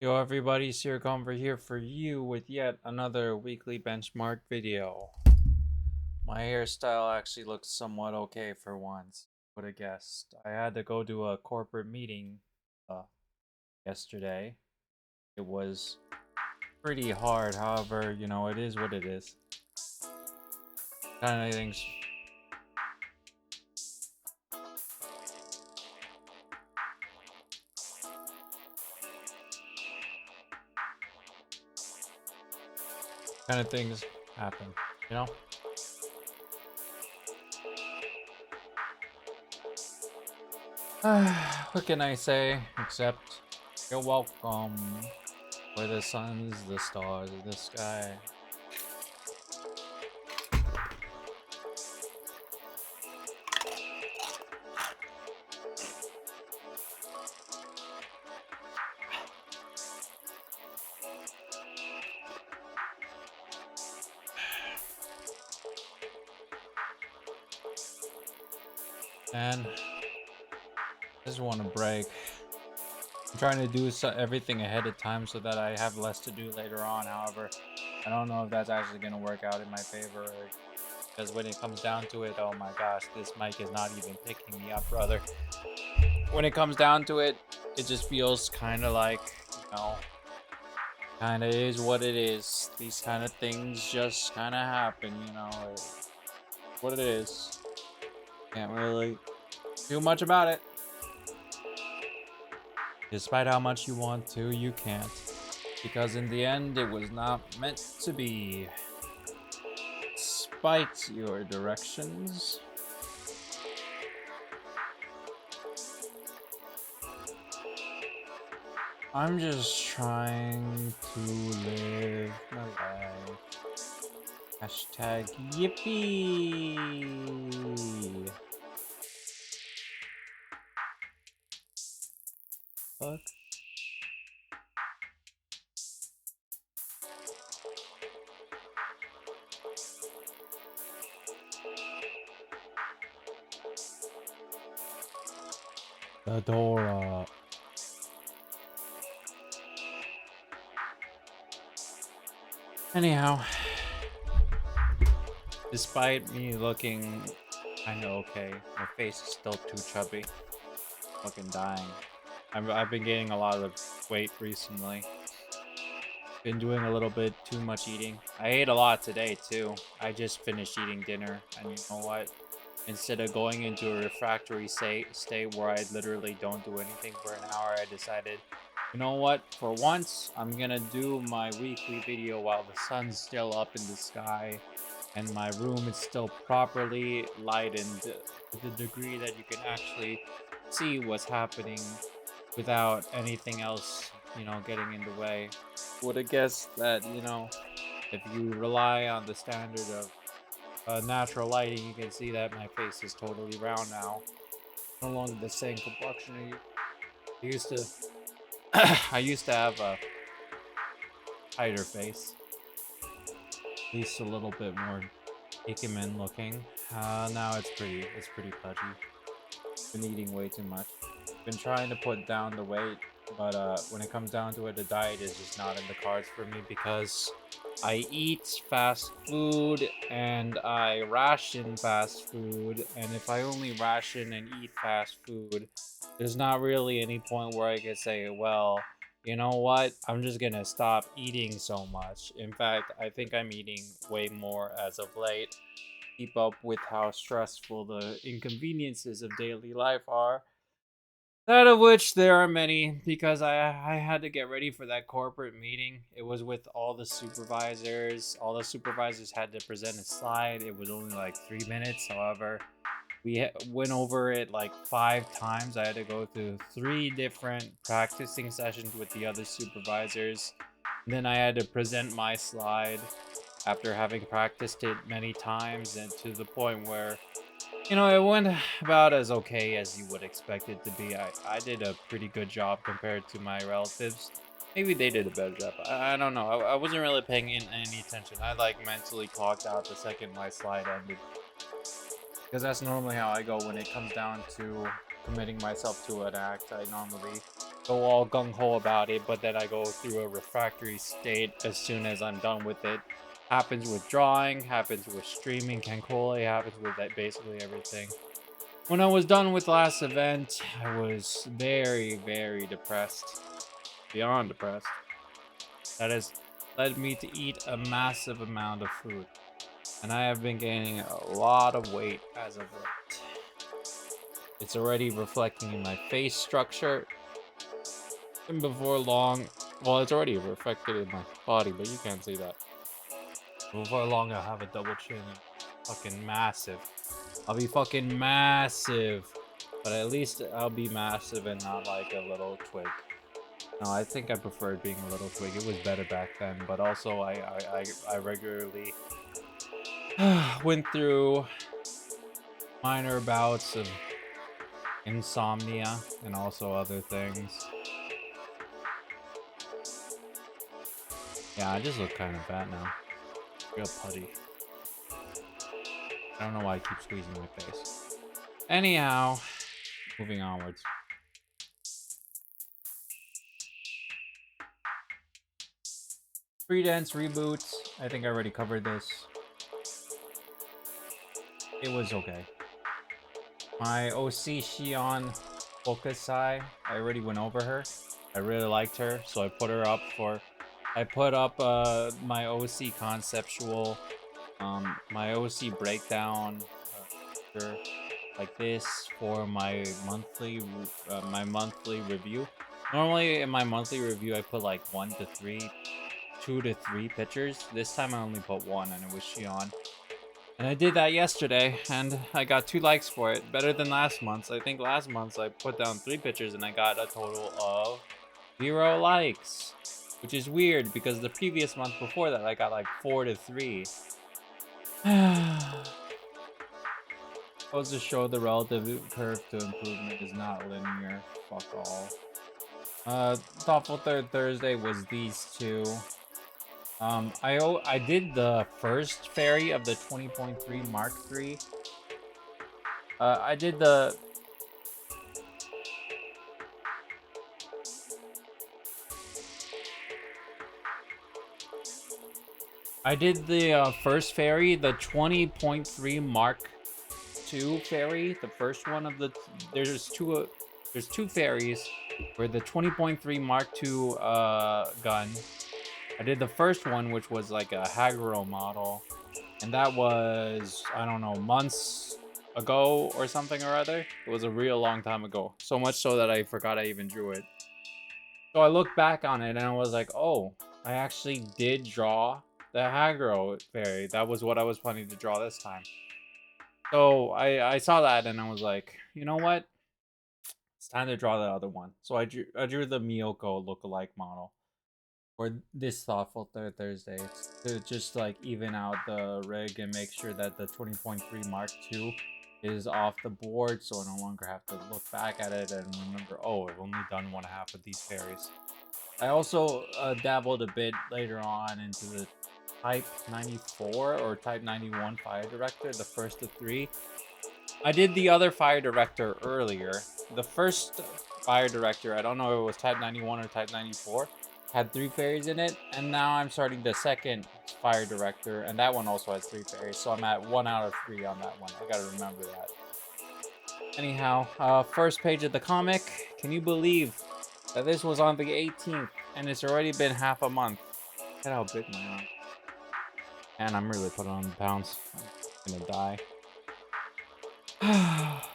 Yo everybody, Sircomver here for you with yet another weekly benchmark video. My hairstyle actually looks somewhat okay for once. Would have guessed. I had to go to a corporate meeting uh, yesterday. It was pretty hard, however, it is what it is. Kind of things. Kind of things happen, you know? What can I say except you're welcome. For the suns, the stars, the sky. And I just want to break. I'm trying to do everything ahead of time so that I have less to do later on. However, I don't know if that's actually going to work out in my favor. Because when it comes down to it, oh my gosh, this mic is not even picking me up, brother. When it comes down to it, it just feels kind of like, kind of is what it is. These kind of things just kind of happen, what it is. Can't really do much about it. Despite how much you want to, you can't. Because in the end, it was not meant to be. Despite your directions. I'm just trying to live my life. Hashtag yippee. Fuck. The door up. Anyhow, despite me looking kinda okay, my face is still too chubby. Fucking dying. I've been gaining a lot of weight recently. Been doing a little bit too much eating. I ate a lot today too. I just finished eating dinner, and you know what? Instead of going into a refractory state where I literally don't do anything for an hour, I decided, you know what? For once, I'm gonna do my weekly video while the sun's still up in the sky and my room is still properly lightened to the degree that you can actually see what's happening without anything else, getting in the way. Would have guessed that, if you rely on the standard of natural lighting, you can see that my face is totally round now. No longer the same complexion. I used to, I used to have a tighter face, at least a little bit more Ikemen looking. Now it's pretty pudgy. Been eating way too much. Been trying to put down the weight, but when it comes down to it, the diet is just not in the cards for me because I eat fast food and I ration fast food, and if I only ration and eat fast food, there's not really any point where I could say, well, you know what, I'm just gonna stop eating so much. In fact, I think I'm eating way more as of late. Keep up with how stressful the inconveniences of daily life are. Out of which there are many, because I had to get ready for that corporate meeting. It was with all the supervisors. All the supervisors had to present a slide. It was only like 3 minutes. However, we went over it like 5 times. I had to go through 3 different practicing sessions with the other supervisors. And then I had to present my slide after having practiced it many times, and to the point where it went about as okay as you would expect it to be. I did a pretty good job compared to my relatives. Maybe they did a better job. I don't know. I wasn't really paying any attention. I like mentally clocked out the second my slide ended. Because that's normally how I go when it comes down to committing myself to an act. I normally go all gung-ho about it, but then I go through a refractory state as soon as I'm done with it. Happens with drawing, happens with streaming, Cancole, happens with basically everything. When I was done with last event, I was very, very depressed. Beyond depressed. That has led me to eat a massive amount of food. And I have been gaining a lot of weight as of late. It's already reflecting in my face structure. And before long, well, it's already reflected in my body, but you can't see that. Before long, I'll have a double chin and fucking massive. I'll be fucking massive. But at least I'll be massive and not like a little twig. No, I think I preferred being a little twig. It was better back then. But also, I regularly went through minor bouts of insomnia and also other things. Yeah, I just look kind of fat now. Real putty. I don't know why I keep squeezing my face. Anyhow, moving onwards. Free Dance reboot. I think I already covered this. It was okay. My OC Shion Hokusai, I already went over her. I really liked her, so I put her up for... I put up my OC conceptual, my OC breakdown like this for my monthly review. Normally in my monthly review I put like 2 to 3 pictures. This time I only put 1, and it was Shion. And I did that yesterday, and I got 2 likes for it. Better than last month's. I think last month's I put down 3 pictures and I got a total of 0 likes. Which is weird, because the previous month before that I got like 4 to 3. Goes to show the relative curve to improvement is not linear. Fuck all. Thoughtful Third Thursday was these 2. I did the first fairy of the 20.3 Mark III. I did the first fairy, the 20.3 Mark II fairy, the first one of the... There's two fairies for the 20.3 Mark II gun. I did the first one, which was like a Hagro model, and that was, I don't know, months ago or something or other. It was a real long time ago. So much so that I forgot I even drew it. So I looked back on it and I was like, oh, I actually did draw the Hagro fairy. That was what I was planning to draw this time. So I saw that and I was like, you know what? It's time to draw the other one. So I drew the Miyoko lookalike model for this Thoughtful Third Thursday. It's to just like even out the rig and make sure that the 20.3 Mark II is off the board, so I no longer have to look back at it and remember, oh, I've only done 1/2 of these fairies. I also dabbled a bit later on into the Type 94 or Type 91 Fire Director, the first of 3. I did the other Fire Director earlier. The first Fire Director, I don't know if it was Type 91 or Type 94, had 3 fairies in it, and now I'm starting the second Fire Director, and that one also has 3 fairies, so I'm at 1 out of 3 on that one. I gotta remember that. Anyhow, first page of the comic. Can you believe that this was on the 18th, and it's already been half a month? Look at how big my arm. And I'm really putting on the pounds. I'm gonna die.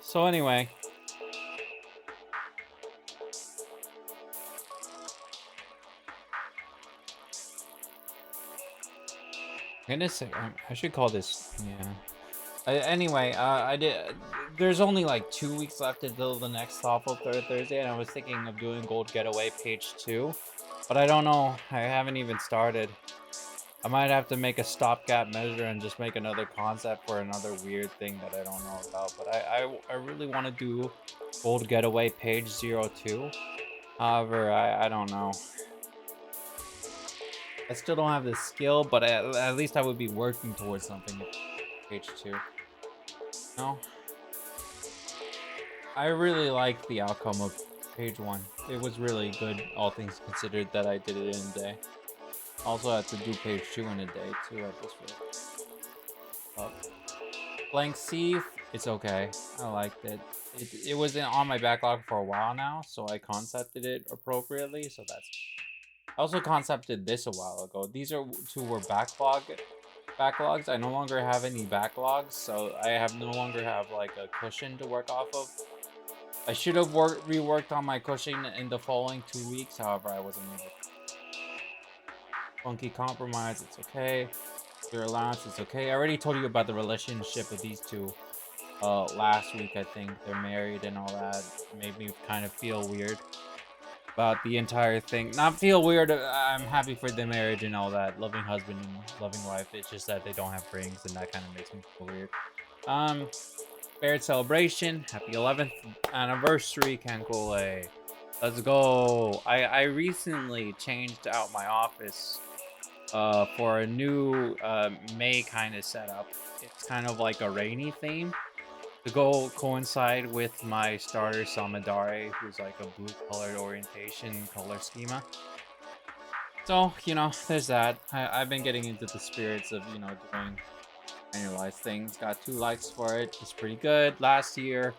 So anyway. Goodness, I should call this, yeah. Anyway, I did. There's only like 2 weeks left until the next Thoughtful Third Thursday, and I was thinking of doing Gold Getaway page 2, but I don't know. I haven't even started. I might have to make a stopgap measure and just make another concept for another weird thing that I don't know about. But I really want to do Gold Getaway page 02. However, I don't know. I still don't have the skill, but at least I would be working towards something at page 2. No? I really like the outcome of page 1. It was really good, all things considered, that I did it in a day. Also had to do page 2 in a day, too. I just up. Blank Thief, it's okay. I liked it. It was on my backlog for a while now, so I concepted it appropriately, so that's... I also concepted this a while ago. These are two were backlogs. I no longer have any backlogs, so I no longer have like a cushion to work off of. I should have reworked on my cushion in the following 2 weeks, however, I wasn't able to. Funky Compromise, it's okay. Your Allowance, it's okay. I already told you about the relationship of these two last week. I think they're married and all that. It made me kind of feel weird about the entire thing. Not feel weird, I'm happy for the marriage and all that. Loving husband and loving wife. It's just that they don't have rings, and that kind of makes me feel weird. Spirit Celebration. Happy 11th anniversary, Kankole. Let's go. I recently changed out my office for a new May kind of setup. It's kind of like a rainy theme to go coincide with my starter Samadare, who's like a blue colored orientation color schema. So, you know, there's that. I've been getting into the spirits of, you know, doing annualized things. Got 2 likes for it. It's pretty good. Last year,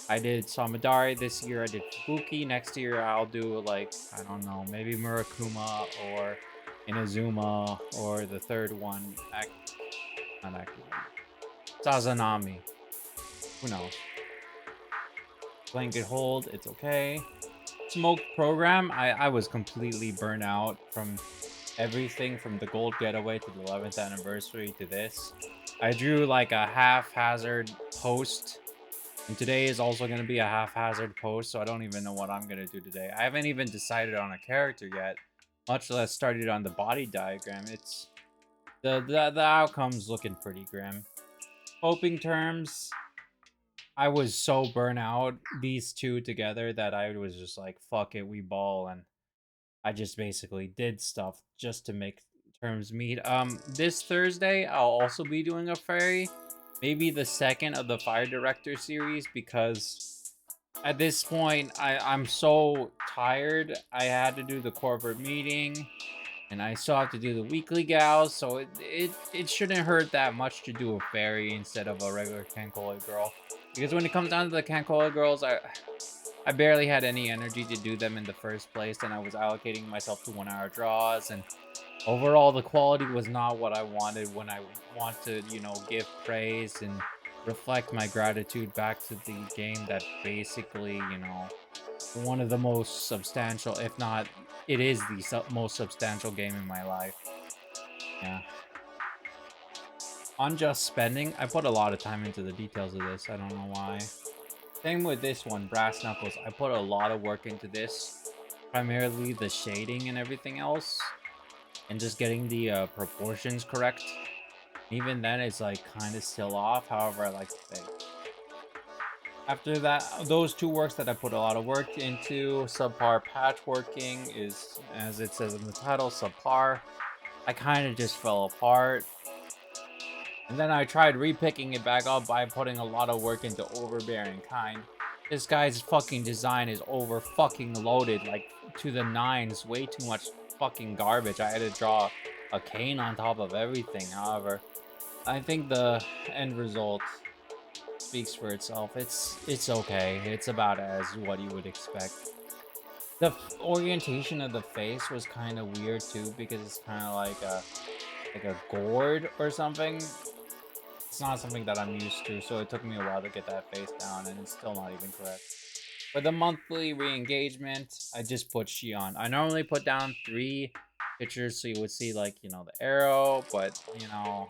I did Samadari. This year, I did Fubuki. Next year, I'll do, like, I don't know, maybe Murakuma or Inazuma or the third one. Not Akira. Sazanami. Who knows? Blanket Hold. It's okay. Smoked Program. I was completely burnt out from everything from the Gold Getaway to the 11th anniversary to this. I drew like a haphazard post, and today is also going to be a haphazard post, so I don't even know what I'm going to do today. I haven't even decided on a character yet, much less started on the body diagram. It's the outcome's looking pretty grim. Hoping terms, I was so burnt out, these two together, that I was just like, fuck it, we ball, and I just basically did stuff just to make terms meet. This Thursday, I'll also be doing a fairy. Maybe the second of the Fire Director series, because at this point, I'm so tired. I had to do the corporate meeting, and I still have to do the weekly gals, so it shouldn't hurt that much to do a fairy instead of a regular Kankoli girl. Because when it comes down to the Kankoli girls, I barely had any energy to do them in the first place, and I was allocating myself to 1-hour draws, and overall the quality was not what I wanted when I want to, you know, give praise and reflect my gratitude back to the game that basically, you know, one of the most substantial, if not, it is the most substantial game in my life. Yeah. Unjust spending. I put a lot of time into the details of this. I don't know why. Same with this one, Brass Knuckles. I put a lot of work into this. Primarily the shading and everything else. And just getting the proportions correct. Even then, it's like kind of still off. However, I like to think. After that, those 2 works that I put a lot of work into, subpar patchworking is, as it says in the title, subpar. I kind of just fell apart. And then I tried repicking it back up by putting a lot of work into Overbearing Kind. This guy's fucking design is over fucking loaded, like to the nines. Way too much fucking garbage. I had to draw a cane on top of everything. However, I think the end result speaks for itself. It's okay. It's about as what you would expect. The orientation of the face was kind of weird too, because it's kind of like a gourd or something. It's not something that I'm used to, so it took me a while to get that face down, and it's still not even correct. For the monthly re-engagement, I just put Shion. I normally put down 3 pictures so you would see, like, you know, the arrow, but, you know,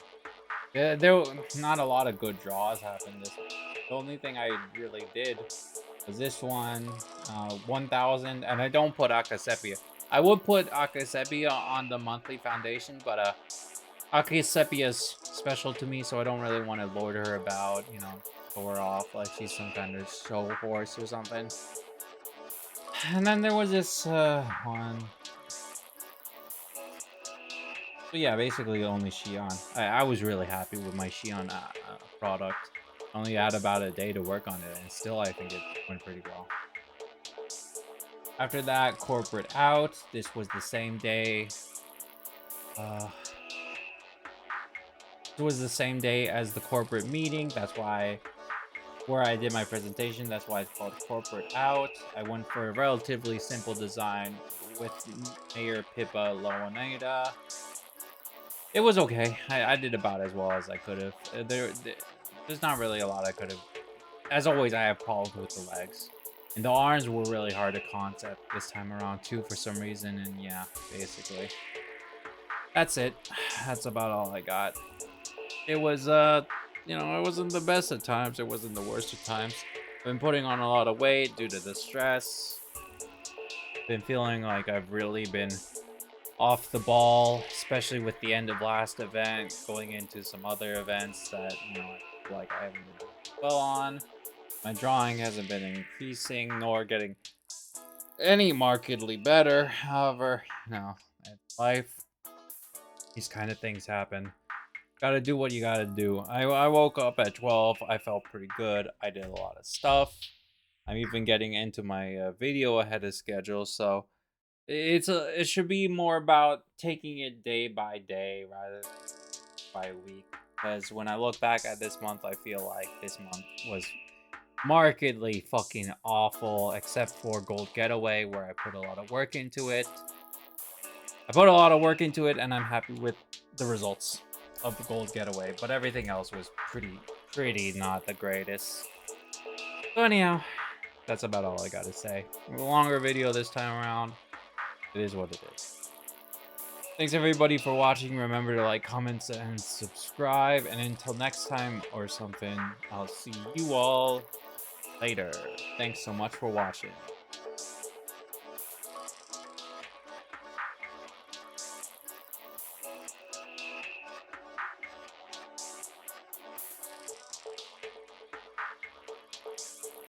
there not a lot of good draws happened this week. The only thing I really did was this one, 1000, and I don't put Akasepia. I would put Akasepia on the monthly foundation, but Akisepia's special to me, so I don't really want to lord her about, you know, show her off like she's some kind of show horse or something. And then there was this one. But yeah, basically only Shion. I was really happy with my Shion product. Only had about a day to work on it, and still I think it went pretty well. After that, corporate out. This was the same day. It was the same day as the corporate meeting. That's why where I did my presentation. That's why it's called corporate out. I went for a relatively simple design with Mayor Pippa Loaneda. It was okay. I did about as well as I could have. There's not really a lot I could have. As always, I have problems with the legs. And the arms were really hard to concept this time around too for some reason. And yeah, basically. That's it. That's about all I got. It was, it wasn't the best at times. It wasn't the worst at times. I've been putting on a lot of weight due to the stress. Been feeling like I've really been off the ball, especially with the end of last event, going into some other events that, I feel like I haven't been doing well on. My drawing hasn't been increasing nor getting any markedly better. However, it's life. These kind of things happen. Gotta do what you gotta do. I woke up at 12. I felt pretty good. I did a lot of stuff. I'm even getting into my video ahead of schedule, so it should be more about taking it day by day rather than by week. Because when I look back at this month, I feel like this month was markedly fucking awful, except for Gold Getaway, where I put a lot of work into it. And I'm happy with the results of the Gold Getaway, but everything else was pretty not the greatest. So anyhow, that's about all I gotta say. A longer video this time around. It is what it is. Thanks everybody for watching. Remember to like, comment, and subscribe. And until next time or something, I'll see you all later. Thanks so much for watching.